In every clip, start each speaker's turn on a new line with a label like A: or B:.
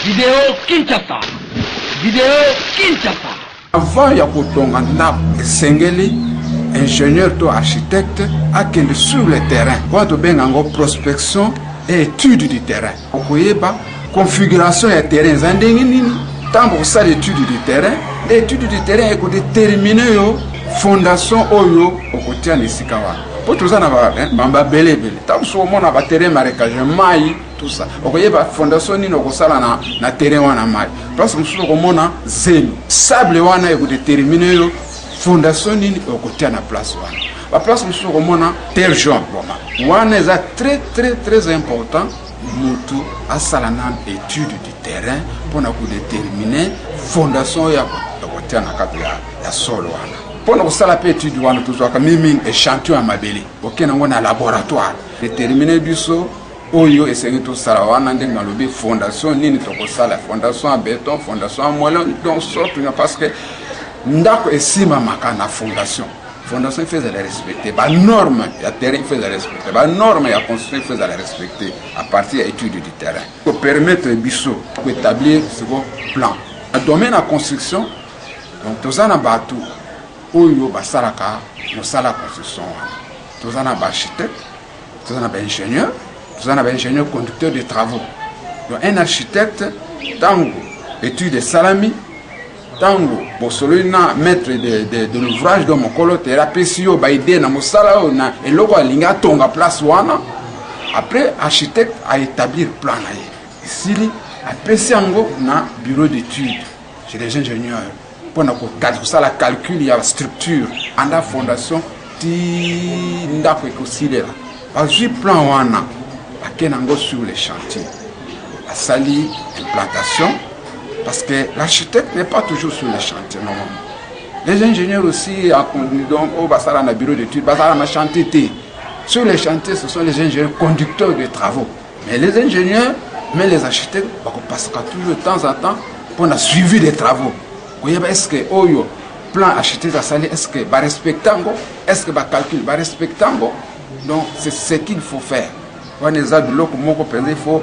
A: Vidéo Kinshasa. Vidéo Kinshasa.
B: Avant ya kotonga ndako esengeli ingénieur to architecte akende sur le terrain kwa to benga ngo prospection et étude du terrain okoyeba configuration ya terrain za ndenge nini tambo kosala étude du terrain étude du terrain ekodétermine yo fondation oyo okotia na esika wana po toza na bamba belebele tambo so omona baterrain marécage mai tout ça okoyeba fondation nini okosala na terrain wana mai place mosusu okomona zelo sable wana ekodétermine yo fondation nini okotia na place wana ba place mosusu okomona terre jaune boma wana eza très important mutu asala na étude du terrain mpona kodétermine fondation ya kotia na kati ya solo wana mpona kosala mpe étude wana tozwaka mingi échantillon ya mabele okende yango na laboratoire détermine biso oyo esengi tosala wana ndenge nalobi fondation nini tokosala fondation ya béton fondation ya moellon donc sorte parce que ndako esimamaka na fondation fondation ifeza la respecter ba norme ya terrain ifeza la respecter ba norme ya construction ifeza la respecter à partir ya étude du terrain pour permettre biso d'établir ce plan dans domaine de construction donc tozana batu oyo basalaka mosala construction tozana ba architecte tozana ba ingénieur tozana ba ingénieur conducteur de travaux donc un architecte tango étude de salami tango bosolina maître de l'ouvrage de mokolo thérapie yo ba idée na mosala na eloko alinga tonga place wana après architecte a établir plan na ye ici après yango na bureau d'études chez les ingénieurs pour na ko sala calcul ya structure anda fondation ti ndako ekosilela bazui plan wana akenango sur les chantiers la sali implantation. Parce que l'architecte n'est pas toujours sur les chantiers, normalement. Les ingénieurs aussi, donc, au Bassara, dans le bureau d'études, Bassara, dans chantier. Sur les chantiers, ce sont les ingénieurs conducteurs de travaux. Mais les ingénieurs, mais les architectes, parce que toujours de temps en temps, pour le suivi des travaux. Est-ce que, le plan architecte à salir, est-ce que, respectango, est-ce que, calcul, respectango. Donc, c'est ce qu'il faut faire. Il faut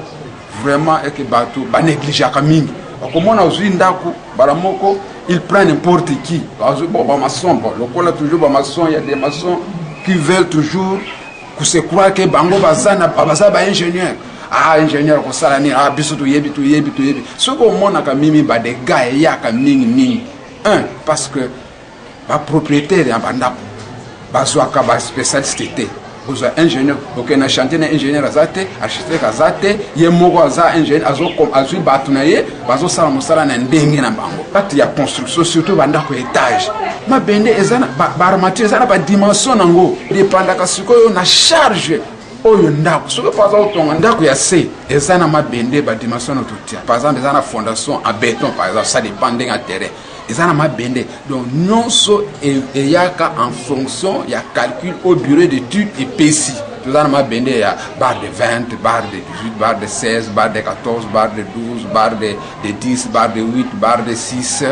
B: vraiment que négliger la mine. Comme on a vu ndako baramoko il prend n'importe qui bon maçon bon lokola toujours maçon il y a des maçons qui veulent toujours que se croire que bango bazana baza ba ingénieur ingénieur ko sala ni biso to yebi ce ko mona ka mimi ba de gars ya ka mingi parce que ba propriétaire ya bandako bazwa ka ba spécialité besoin ingénieur donc na chantier na ingénieur azate architecte azate ye moko aza ingénieur azo comme azui batunaye bazo sala mosala na ndenge na bango kati ya construction surtout bandako étage mabende ezana ba armature ezana ba dimension nango dépendaka sikoyo na charge oyo ndako soki par exemple tonga ndako ya C ezana mabende ba dimension na tutia par exemple ezana fondation en béton par exemple ça dépend d'un terrain ezana mabende donc non so eyaka en fonction ya calcul au bureau d'études épaissi ezana mabende ya barre de 20 barre de 18 barre de 16 barre de 14 barre de 12 barre de 10 barre de 8 barre de 6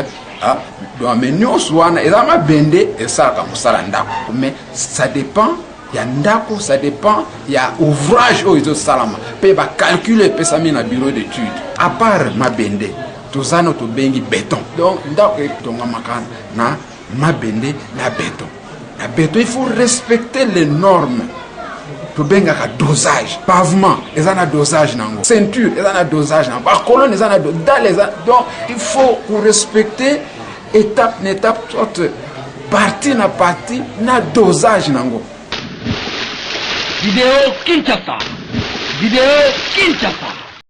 B: donc mais non so wana ezana mabende esalaka mosala ndako mais ça dépend ya ndako ça dépend ya ouvrage oyo salama pe ba calculer pesami na bureau d'études à part mabende tozano to bengi béton donc ndako etonga makana na mabende na béton il faut respecter les normes to benga ka dosage pavement ezana dosage nango ceinture ezana dosage nango ba colonne ezana donc il faut respecter étape sorte partie na partie na dosage nango.
A: Vidéo Kinshasa. Vidéo Kinshasa.